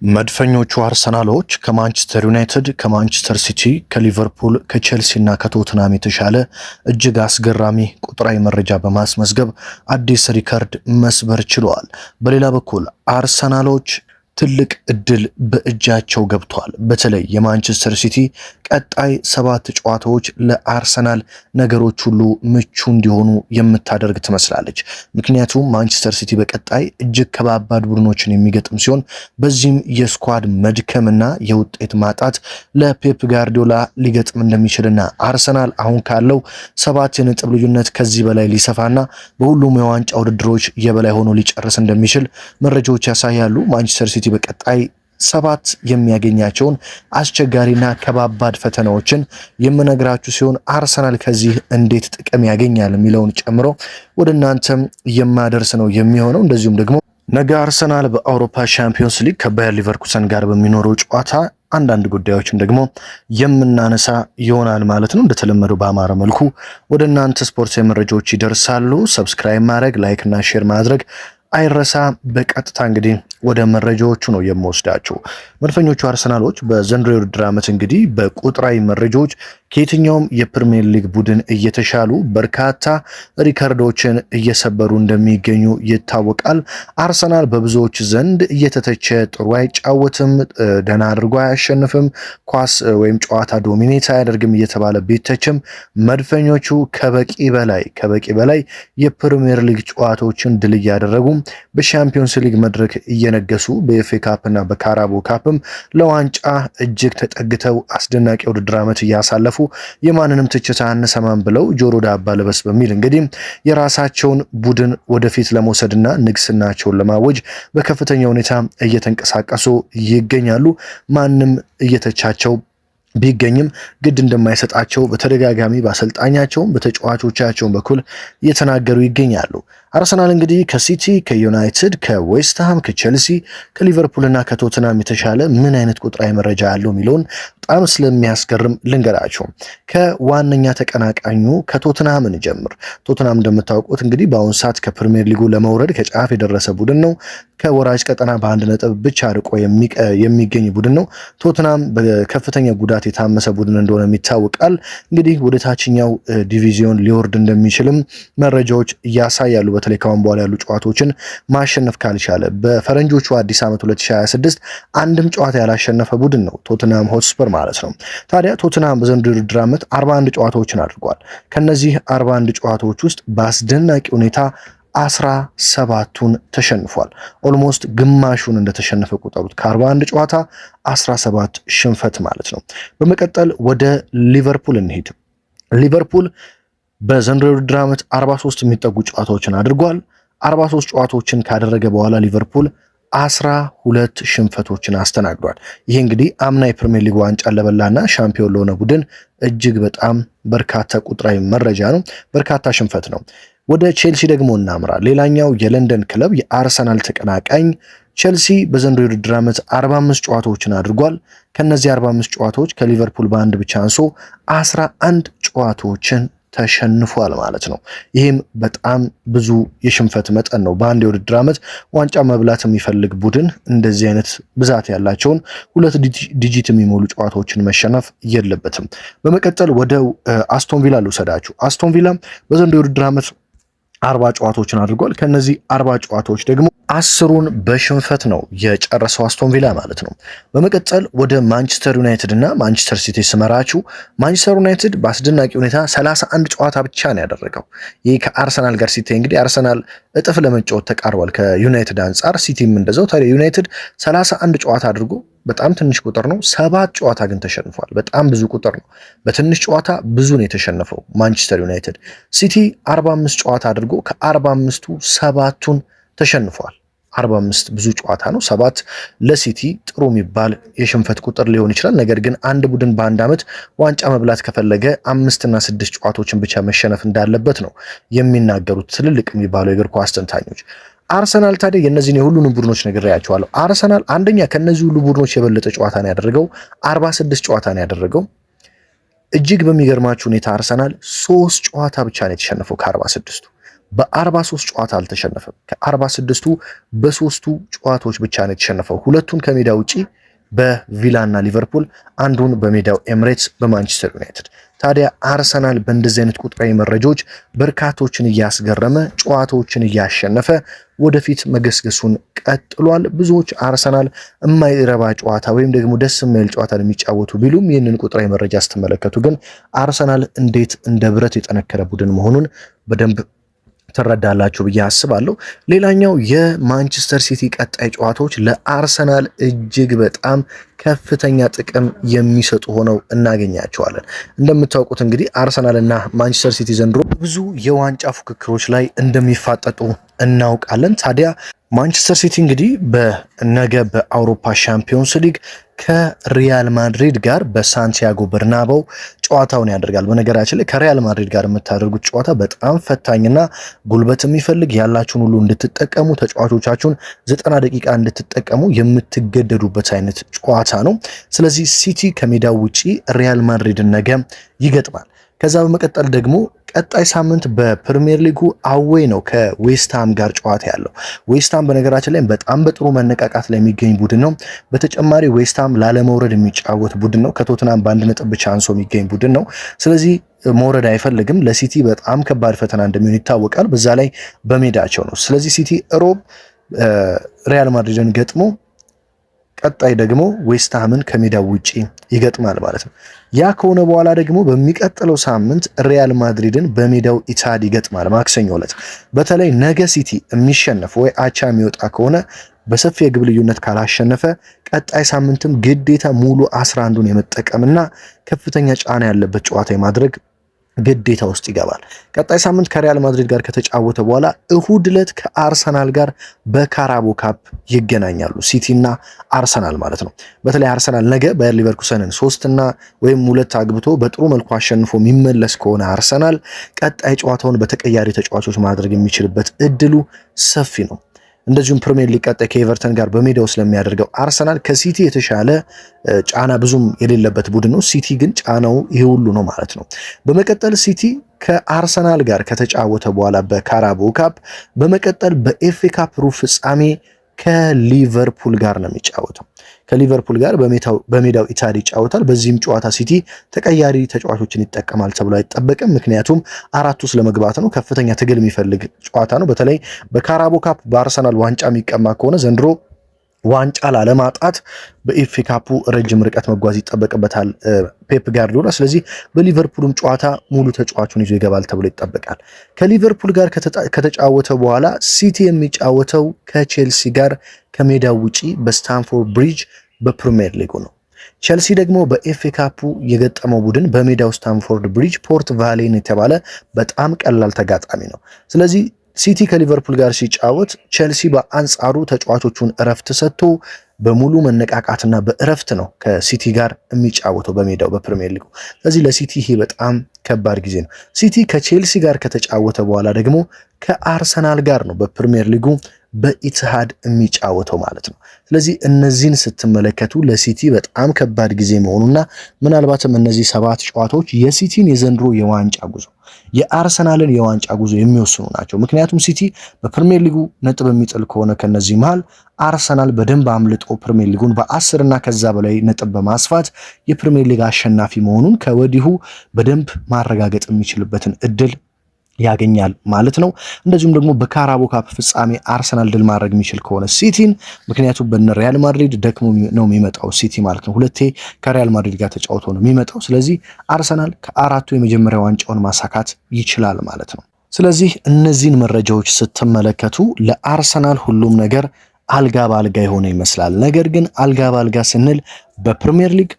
መድፈኞቹ አርሰናሎች ከማንቸስተር ዩናይትድ፣ ከማንቸስተር ሲቲ፣ ከሊቨርፑል፣ ከቼልሲ እና ከቶትናም የተሻለ እጅግ አስገራሚ ቁጥራዊ መረጃ በማስመዝገብ አዲስ ሪከርድ መስበር ችለዋል። በሌላ በኩል አርሰናሎች ትልቅ እድል በእጃቸው ገብቷል። በተለይ የማንቸስተር ሲቲ ቀጣይ 7 ጨዋታዎች ለአርሰናል ነገሮች ሁሉ ምቹ እንዲሆኑ የምታደርግ ትመስላለች። ምክንያቱም ማንቸስተር ሲቲ በቀጣይ እጅግ ከባባድ ቡድኖችን የሚገጥም ሲሆን በዚህም የስኳድ መድከምና የውጤት ማጣት ለፔፕ ጋርዲዮላ ሊገጥም እንደሚችልና አርሰናል አሁን ካለው 7 የነጥብ ልዩነት ከዚህ በላይ ሊሰፋና በሁሉም የዋንጫ ውድድሮች የበላይ ሆኖ ሊጨርስ እንደሚችል መረጃዎች ያሳያሉ። ማንቸስተር ሲቲ በቀጣይ 7 የሚያገኛቸውን አስቸጋሪና ከባባድ ፈተናዎችን የምነግራችሁ ሲሆን አርሰናል ከዚህ እንዴት ጥቅም ያገኛል የሚለውን ጨምሮ ወደ እናንተም የማደርስ ነው የሚሆነው። እንደዚሁም ደግሞ ነገ አርሰናል በአውሮፓ ቻምፒዮንስ ሊግ ከባየር ሊቨርኩሰን ጋር በሚኖረው ጨዋታ አንዳንድ ጉዳዮችን ደግሞ የምናነሳ ይሆናል ማለት ነው። እንደተለመደው በአማረ መልኩ ወደ እናንተ ስፖርታዊ መረጃዎች ይደርሳሉ። ሰብስክራይብ ማድረግ፣ ላይክ እና ሼር ማድረግ አይረሳ። በቀጥታ እንግዲህ ወደ መረጃዎቹ ነው የምወስዳቸው። መድፈኞቹ አርሰናሎች በዘንድሮ የውድድር ዓመት እንግዲህ በቁጥራዊ መረጃዎች ከየትኛውም የፕሪሚየር ሊግ ቡድን እየተሻሉ በርካታ ሪከርዶችን እየሰበሩ እንደሚገኙ ይታወቃል። አርሰናል በብዙዎች ዘንድ እየተተቸ ጥሩ አይጫወትም፣ ደህና አድርጎ አያሸንፍም፣ ኳስ ወይም ጨዋታ ዶሚኔት አያደርግም እየተባለ ቢተችም መድፈኞቹ ከበቂ በላይ የፕሪሚየር ሊግ ጨዋታዎችን ድል እያደረጉ በቻምፒዮንስ ሊግ መድረክ እየነገሱ በኤፍኤ ካፕ እና በካራቦ ካፕም ለዋንጫ እጅግ ተጠግተው አስደናቂ የውድድር ዓመት እያሳለፉ የማንንም ትችት አንሰማም ብለው ጆሮ ዳባ ልበስ በሚል እንግዲህ የራሳቸውን ቡድን ወደፊት ለመውሰድና ንግስናቸውን ለማወጅ በከፍተኛ ሁኔታ እየተንቀሳቀሱ ይገኛሉ። ማንም እየተቻቸው ቢገኝም ግድ እንደማይሰጣቸው በተደጋጋሚ በአሰልጣኛቸውም በተጫዋቾቻቸውም በኩል እየተናገሩ ይገኛሉ። አርሰናል እንግዲህ ከሲቲ፣ ከዩናይትድ፣ ከዌስትሃም፣ ከቼልሲ፣ ከሊቨርፑል እና ከቶትናም የተሻለ ምን አይነት ቁጥራዊ መረጃ ያለው የሚለውን በጣም ስለሚያስገርም ልንገራቸው። ከዋነኛ ተቀናቃኙ ከቶትናም እንጀምር። ቶትናም እንደምታውቁት እንግዲህ በአሁኑ ሰዓት ከፕሪሚየር ሊጉ ለመውረድ ከጫፍ የደረሰ ቡድን ነው። ከወራጅ ቀጠና በ1 ነጥብ ብቻ ርቆ የሚገኝ ቡድን ነው። ቶትናም በከፍተኛ ጉዳት የታመሰ ቡድን እንደሆነ ይታወቃል። እንግዲህ ወደ ታችኛው ዲቪዚዮን ሊወርድ እንደሚችልም መረጃዎች ያሳያሉ። በተለይ ካሁን በኋላ ያሉ ጨዋታዎችን ማሸነፍ ካልቻለ በፈረንጆቹ አዲስ ዓመት 2026 አንድም ጨዋታ ያላሸነፈ ቡድን ነው ቶትናም ሆትስፐር ማለት ነው። ታዲያ ቶትናም በዘንድሮው የውድድር ዓመት 41 ጨዋታዎችን አድርጓል። ከነዚህ 41 ጨዋታዎች ውስጥ በአስደናቂ ሁኔታ 17ቱን ተሸንፏል። ኦልሞስት ግማሹን እንደተሸነፈ ቁጠሩት። ከ41 ጨዋታ 17 ሽንፈት ማለት ነው። በመቀጠል ወደ ሊቨርፑል እንሄድ። ሊቨርፑል በዘንድሮው የውድድር ዓመት 43 የሚጠጉ ጨዋታዎችን አድርጓል። 43 ጨዋታዎችን ካደረገ በኋላ ሊቨርፑል 12 ሽንፈቶችን አስተናግዷል። ይሄ እንግዲህ አምና የፕሪሚየር ሊግ ዋንጫን ለበላና ሻምፒዮን ለሆነ ቡድን እጅግ በጣም በርካታ ቁጥራዊ መረጃ ነው፣ በርካታ ሽንፈት ነው። ወደ ቼልሲ ደግሞ እናምራ። ሌላኛው የለንደን ክለብ የአርሰናል ተቀናቃኝ ቼልሲ በዘንድሮው የውድድር ዓመት 45 ጨዋታዎችን አድርጓል። ከነዚህ 45 ጨዋታዎች ከሊቨርፑል በአንድ ብቻ አንሶ 11 ጨዋታዎችን ተሸንፏል ማለት ነው። ይህም በጣም ብዙ የሽንፈት መጠን ነው። በአንድ የውድድር ዓመት ዋንጫ መብላት የሚፈልግ ቡድን እንደዚህ አይነት ብዛት ያላቸውን 2 ዲጂት የሚሞሉ ጨዋታዎችን መሸነፍ የለበትም። በመቀጠል ወደ አስቶን ቪላ ልውሰዳችሁ። አስቶን ቪላ በዘንድሮው የውድድር ዓመት 40 ጨዋታዎችን አድርጓል። ከነዚህ 40 ጨዋታዎች ደግሞ 10ሩን በሽንፈት ነው የጨረሰው አስቶን ቪላ ማለት ነው። በመቀጠል ወደ ማንቸስተር ዩናይትድ እና ማንቸስተር ሲቲ ስመራችሁ ማንቸስተር ዩናይትድ በአስደናቂ ሁኔታ 31 ጨዋታ ብቻ ነው ያደረገው። ይህ ከአርሰናል ጋር ሲታይ እንግዲህ አርሰናል እጥፍ ለመጫወት ተቃርቧል ከዩናይትድ አንጻር፣ ሲቲም እንደዛው። ታዲያ ዩናይትድ 31 ጨዋታ አድርጎ በጣም ትንሽ ቁጥር ነው። 7 ጨዋታ ግን ተሸንፏል። በጣም ብዙ ቁጥር ነው። በትንሽ ጨዋታ ብዙ ነው የተሸነፈው ማንቸስተር ዩናይትድ። ሲቲ 45 ጨዋታ አድርጎ ከ45ቱ 7ቱን ተሸንፏል። 45 ብዙ ጨዋታ ነው። 7 ለሲቲ ጥሩ የሚባል የሽንፈት ቁጥር ሊሆን ይችላል። ነገር ግን አንድ ቡድን በአንድ ዓመት ዋንጫ መብላት ከፈለገ 5 እና 6 ጨዋታዎችን ብቻ መሸነፍ እንዳለበት ነው የሚናገሩት ትልልቅ የሚባሉ የእግር ኳስ ተንታኞች። አርሰናል ታዲያ የነዚህን የሁሉንም ቡድኖች ነግሬያቸዋለሁ። አርሰናል አንደኛ ከነዚህ ሁሉ ቡድኖች የበለጠ ጨዋታ ነው ያደረገው፣ 46 ጨዋታ ነው ያደረገው። እጅግ በሚገርማችሁ ሁኔታ አርሰናል 3 ጨዋታ ብቻ ነው የተሸነፈው ከ46ቱ። በ43 ጨዋታ አልተሸነፈም። ከ46ቱ በ3ቱ ጨዋታዎች ብቻ ነው የተሸነፈው። ሁለቱን ከሜዳ ውጪ በቪላና ሊቨርፑል፣ አንዱን በሜዳው ኤምሬትስ በማንቸስተር ዩናይትድ። ታዲያ አርሰናል በእንደዚህ አይነት ቁጥራዊ መረጃዎች በርካቶችን እያስገረመ ጨዋታዎችን እያሸነፈ ወደፊት መገስገሱን ቀጥሏል። ብዙዎች አርሰናል የማይረባ ጨዋታ ወይም ደግሞ ደስ የማይል ጨዋታ የሚጫወቱ ቢሉም ይህንን ቁጥራዊ መረጃ ስትመለከቱ ግን አርሰናል እንዴት እንደ ብረት የጠነከረ ቡድን መሆኑን በደንብ ትረዳላችሁ ብዬ አስባለሁ። ሌላኛው የማንቸስተር ሲቲ ቀጣይ ጨዋታዎች ለአርሰናል እጅግ በጣም ከፍተኛ ጥቅም የሚሰጡ ሆነው እናገኛቸዋለን። እንደምታውቁት እንግዲህ አርሰናል እና ማንቸስተር ሲቲ ዘንድሮ ብዙ የዋንጫ ፉክክሮች ላይ እንደሚፋጠጡ እናውቃለን። ታዲያ ማንቸስተር ሲቲ እንግዲህ በነገ በአውሮፓ ሻምፒዮንስ ሊግ ከሪያል ማድሪድ ጋር በሳንቲያጎ በርናባው ጨዋታውን ያደርጋል። በነገራችን ላይ ከሪያል ማድሪድ ጋር የምታደርጉት ጨዋታ በጣም ፈታኝና ጉልበት የሚፈልግ ያላችሁን ሁሉ እንድትጠቀሙ ተጫዋቾቻችሁን 90 ደቂቃ እንድትጠቀሙ የምትገደዱበት አይነት ጨዋታ ነው። ስለዚህ ሲቲ ከሜዳው ውጪ ሪያል ማድሪድን ነገ ይገጥማል። ከዛ በመቀጠል ደግሞ ቀጣይ ሳምንት በፕሪሚየር ሊጉ አዌይ ነው ከዌስትሃም ጋር ጨዋታ ያለው። ዌስትሃም በነገራችን ላይ በጣም በጥሩ መነቃቃት ላይ የሚገኝ ቡድን ነው። በተጨማሪ ዌስትሃም ላለመውረድ የሚጫወት ቡድን ነው። ከቶትናም በአንድ ነጥብ ብቻ አንሶ የሚገኝ ቡድን ነው። ስለዚህ መውረድ አይፈልግም። ለሲቲ በጣም ከባድ ፈተና እንደሚሆን ይታወቃል። በዛ ላይ በሜዳቸው ነው። ስለዚህ ሲቲ ሮብ ሪያል ማድሪድን ገጥሞ ቀጣይ ደግሞ ዌስትሃምን ከሜዳው ውጪ ይገጥማል ማለት ነው። ያ ከሆነ በኋላ ደግሞ በሚቀጥለው ሳምንት ሪያል ማድሪድን በሜዳው ኢታድ ይገጥማል ማክሰኞ ዕለት። በተለይ ነገ ሲቲ የሚሸነፍ ወይ አቻ የሚወጣ ከሆነ በሰፊ የግብ ልዩነት ካላሸነፈ ቀጣይ ሳምንትም ግዴታ ሙሉ 11ን የመጠቀምና ከፍተኛ ጫና ያለበት ጨዋታ የማድረግ ግዴታ ውስጥ ይገባል። ቀጣይ ሳምንት ከሪያል ማድሪድ ጋር ከተጫወተ በኋላ እሁድ ዕለት ከአርሰናል ጋር በካራቦ ካፕ ይገናኛሉ። ሲቲና አርሰናል ማለት ነው። በተለይ አርሰናል ነገ ባየር ሊቨርኩሰንን 3 ወይም 2 አግብቶ በጥሩ መልኩ አሸንፎ የሚመለስ ከሆነ አርሰናል ቀጣይ ጨዋታውን በተቀያሪ ተጫዋቾች ማድረግ የሚችልበት እድሉ ሰፊ ነው። እንደዚሁም ፕሪሚየር ሊግ ቀጣይ ከኤቨርተን ጋር በሜዳው ስለሚያደርገው አርሰናል ከሲቲ የተሻለ ጫና ብዙም የሌለበት ቡድን ነው። ሲቲ ግን ጫናው ይሄ ሁሉ ነው ማለት ነው። በመቀጠል ሲቲ ከአርሰናል ጋር ከተጫወተ በኋላ በካራቦ ካፕ በመቀጠል በኤፍኤ ካፕ ሩብ ፍጻሜ ከሊቨርፑል ጋር ነው የሚጫወተው። ከሊቨርፑል ጋር በሜዳው ኢታድ ይጫወታል። በዚህም ጨዋታ ሲቲ ተቀያሪ ተጫዋቾችን ይጠቀማል ተብሎ አይጠበቅም። ምክንያቱም 4 ውስጥ ለመግባት ነው። ከፍተኛ ትግል የሚፈልግ ጨዋታ ነው። በተለይ በካራቦ ካፕ በአርሰናል ዋንጫ የሚቀማ ከሆነ ዘንድሮ ዋንጫ ላለማጣት በኤፍኤ ካፑ ረጅም ርቀት መጓዝ ይጠበቅበታል ፔፕ ጋርዲዮላ። ስለዚህ በሊቨርፑልም ጨዋታ ሙሉ ተጫዋቹን ይዞ ይገባል ተብሎ ይጠበቃል። ከሊቨርፑል ጋር ከተጫወተ በኋላ ሲቲ የሚጫወተው ከቼልሲ ጋር ከሜዳው ውጪ በስታንፎርድ ብሪጅ በፕሪሚየር ሊጉ ነው። ቼልሲ ደግሞ በኤፍኤ ካፑ የገጠመው ቡድን በሜዳው ስታንፎርድ ብሪጅ ፖርት ቫሌን የተባለ በጣም ቀላል ተጋጣሚ ነው። ስለዚህ ሲቲ ከሊቨርፑል ጋር ሲጫወት ቼልሲ በአንጻሩ ተጫዋቾቹን እረፍት ሰጥቶ በሙሉ መነቃቃትና በእረፍት ነው ከሲቲ ጋር የሚጫወተው በሜዳው በፕሪሚየር ሊጉ። ስለዚህ ለሲቲ ይሄ በጣም ከባድ ጊዜ ነው። ሲቲ ከቼልሲ ጋር ከተጫወተ በኋላ ደግሞ ከአርሰናል ጋር ነው በፕሪሚየር ሊጉ በኢትሃድ የሚጫወተው ማለት ነው። ስለዚህ እነዚህን ስትመለከቱ ለሲቲ በጣም ከባድ ጊዜ መሆኑና ምናልባትም እነዚህ 7 ጨዋታዎች የሲቲን የዘንድሮ የዋንጫ ጉዞ የአርሰናልን የዋንጫ ጉዞ የሚወስኑ ናቸው። ምክንያቱም ሲቲ በፕሪሚየር ሊጉ ነጥብ የሚጥል ከሆነ ከነዚህ መሃል አርሰናል በደንብ አምልጦ ፕሪሚየር ሊጉን በ10 እና ከዛ በላይ ነጥብ በማስፋት የፕሪሚየር ሊግ አሸናፊ መሆኑን ከወዲሁ በደንብ ማረጋገጥ የሚችልበትን እድል ያገኛል ማለት ነው። እንደዚሁም ደግሞ በካራቦ ካፕ ፍጻሜ አርሰናል ድል ማድረግ የሚችል ከሆነ ሲቲን፣ ምክንያቱም በነ ሪያል ማድሪድ ደክሞ ነው የሚመጣው ሲቲ ማለት ነው። ሁለቴ ከሪያል ማድሪድ ጋር ተጫውቶ ነው የሚመጣው። ስለዚህ አርሰናል ከ4ቱ የመጀመሪያ ዋንጫውን ማሳካት ይችላል ማለት ነው። ስለዚህ እነዚህን መረጃዎች ስትመለከቱ ለአርሰናል ሁሉም ነገር አልጋ በአልጋ የሆነ ይመስላል። ነገር ግን አልጋ በአልጋ ስንል በፕሪሚየር ሊግ፣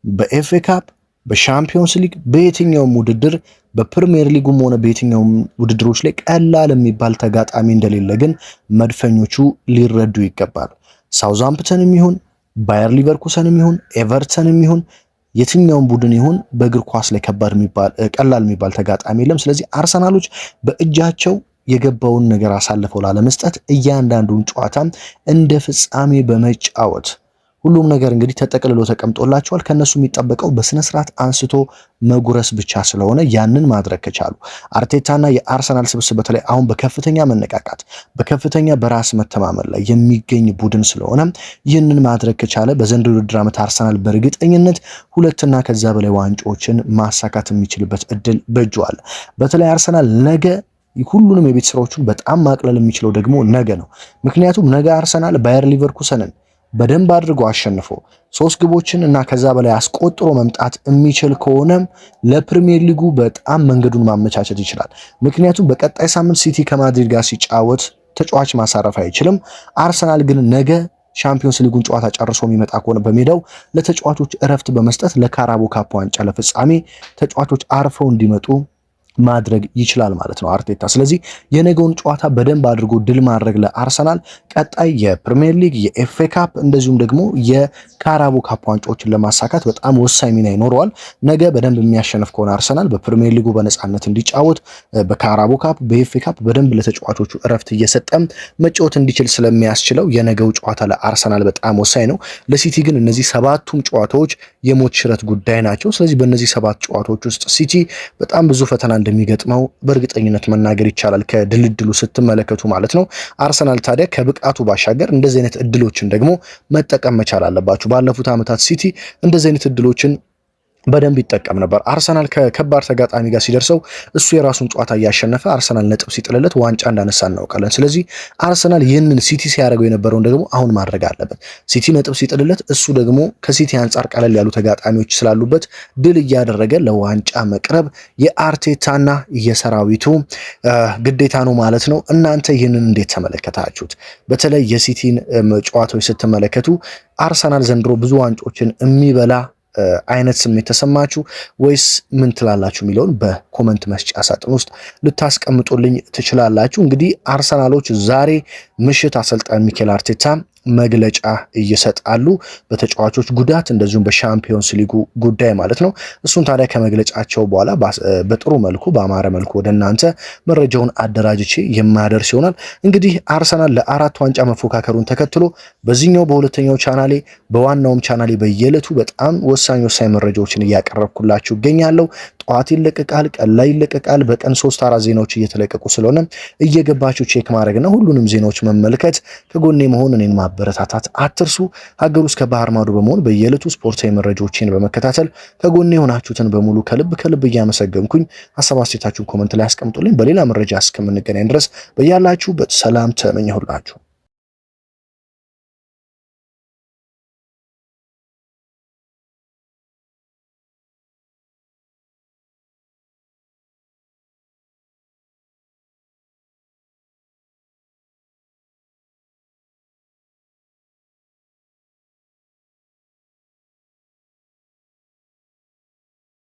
በኤፍኤ ካፕ፣ በሻምፒዮንስ ሊግ በየትኛውም ውድድር በፕሪሚየር ሊጉም ሆነ በየትኛውም ውድድሮች ላይ ቀላል የሚባል ተጋጣሚ እንደሌለ ግን መድፈኞቹ ሊረዱ ይገባል። ሳውዛምፕተንም ይሁን ባየር ሊቨርኩሰንም ይሁን ኤቨርተንም ይሁን የትኛውም ቡድን ይሁን በእግር ኳስ ላይ ቀላል የሚባል ተጋጣሚ የለም። ስለዚህ አርሰናሎች በእጃቸው የገባውን ነገር አሳልፈው ላለመስጠት እያንዳንዱን ጨዋታ እንደ ፍጻሜ በመጫወት ሁሉም ነገር እንግዲህ ተጠቅልሎ ተቀምጦላቸዋል። ከነሱ የሚጠበቀው በስነ ስርዓት አንስቶ መጉረስ ብቻ ስለሆነ ያንን ማድረግ ከቻሉ አርቴታና የአርሰናል ስብስብ በተለይ አሁን በከፍተኛ መነቃቃት በከፍተኛ በራስ መተማመን ላይ የሚገኝ ቡድን ስለሆነ ይህንን ማድረግ ከቻለ በዘንድሮው ውድድር ዓመት አርሰናል በእርግጠኝነት ሁለትና ከዛ በላይ ዋንጫዎችን ማሳካት የሚችልበት እድል በእጁ አለ። በተለይ አርሰናል ነገ ሁሉንም የቤት ስራዎቹን በጣም ማቅለል የሚችለው ደግሞ ነገ ነው። ምክንያቱም ነገ አርሰናል ባየር ሊቨርኩሰንን በደንብ አድርጎ አሸንፎ 3 ግቦችን እና ከዛ በላይ አስቆጥሮ መምጣት የሚችል ከሆነም ለፕሪሚየር ሊጉ በጣም መንገዱን ማመቻቸት ይችላል። ምክንያቱም በቀጣይ ሳምንት ሲቲ ከማድሪድ ጋር ሲጫወት ተጫዋች ማሳረፍ አይችልም። አርሰናል ግን ነገ ሻምፒዮንስ ሊጉን ጨዋታ ጨርሶ የሚመጣ ከሆነ በሜዳው ለተጫዋቾች እረፍት በመስጠት ለካራቦ ካፕ ዋንጫ ለፍጻሜ ተጫዋቾች አርፈው እንዲመጡ ማድረግ ይችላል ማለት ነው አርቴታ። ስለዚህ የነገውን ጨዋታ በደንብ አድርጎ ድል ማድረግ ለአርሰናል ቀጣይ የፕሪሚየር ሊግ የኤፍኤ ካፕ እንደዚሁም ደግሞ የካራቦ ካፕ ዋንጫዎችን ለማሳካት በጣም ወሳኝ ሚና ይኖረዋል። ነገ በደንብ የሚያሸንፍ ከሆነ አርሰናል በፕሪሚየር ሊጉ በነፃነት እንዲጫወት በካራቦ ካፕ በኤፍኤ ካፕ በደንብ ለተጫዋቾቹ እረፍት እየሰጠም መጫወት እንዲችል ስለሚያስችለው የነገው ጨዋታ ለአርሰናል በጣም ወሳኝ ነው። ለሲቲ ግን እነዚህ 7ቱም ጨዋታዎች የሞት ሽረት ጉዳይ ናቸው። ስለዚህ በእነዚህ 7 ጨዋታዎች ውስጥ ሲቲ በጣም ብዙ ፈተና እንደሚገጥመው በእርግጠኝነት መናገር ይቻላል ከድልድሉ ስትመለከቱ ማለት ነው። አርሰናል ታዲያ ከብቃቱ ባሻገር እንደዚህ አይነት እድሎችን ደግሞ መጠቀም መቻል አለባችሁ። ባለፉት ዓመታት ሲቲ እንደዚህ አይነት እድሎችን በደንብ ይጠቀም ነበር። አርሰናል ከከባድ ተጋጣሚ ጋር ሲደርሰው እሱ የራሱን ጨዋታ እያሸነፈ አርሰናል ነጥብ ሲጥልለት ዋንጫ እንዳነሳ እናውቃለን። ስለዚህ አርሰናል ይህንን ሲቲ ሲያደርገው የነበረውን ደግሞ አሁን ማድረግ አለበት። ሲቲ ነጥብ ሲጥልለት እሱ ደግሞ ከሲቲ አንጻር ቀለል ያሉ ተጋጣሚዎች ስላሉበት ድል እያደረገ ለዋንጫ መቅረብ የአርቴታና የሰራዊቱ ግዴታ ነው ማለት ነው። እናንተ ይህንን እንዴት ተመለከታችሁት? በተለይ የሲቲን ጨዋታዎች ስትመለከቱ አርሰናል ዘንድሮ ብዙ ዋንጫዎችን የሚበላ አይነት ስሜት ተሰማችሁ ወይስ ምን ትላላችሁ የሚለውን በኮመንት መስጫ ሳጥን ውስጥ ልታስቀምጡልኝ ትችላላችሁ። እንግዲህ አርሰናሎች ዛሬ ምሽት አሰልጣኝ ሚኬል አርቴታ መግለጫ እየሰጣሉ በተጫዋቾች ጉዳት እንደዚሁም በሻምፒዮንስ ሊጉ ጉዳይ ማለት ነው። እሱን ታዲያ ከመግለጫቸው በኋላ በጥሩ መልኩ በአማረ መልኩ ወደ እናንተ መረጃውን አደራጅቼ የማደርስ ይሆናል። እንግዲህ አርሰናል ለ4 ዋንጫ መፎካከሩን ተከትሎ በዚህኛው በሁለተኛው ቻናሌ በዋናውም ቻናሌ በየዕለቱ በጣም ወሳኝ መረጃዎችን እያቀረብኩላችሁ እገኛለሁ። ጠዋት ይለቀቃል፣ ቀን ላይ ይለቀቃል። በቀን 3-4 ዜናዎች እየተለቀቁ ስለሆነ እየገባችሁ ቼክ ማድረግና ሁሉንም ዜናዎች መመልከት ከጎኔ መሆን እኔን ማበረታታት አትርሱ። ሀገር ውስጥ ከባህር ማዶ በመሆን በየዕለቱ ስፖርታዊ መረጃዎችን በመከታተል ከጎኔ የሆናችሁትን በሙሉ ከልብ እያመሰገንኩኝ ሀሳብ አስተያየታችሁን ኮመንት ላይ አስቀምጡልኝ። በሌላ መረጃ እስከምንገናኝ ድረስ በያላችሁበት ሰላም ተመኘሁላችሁ።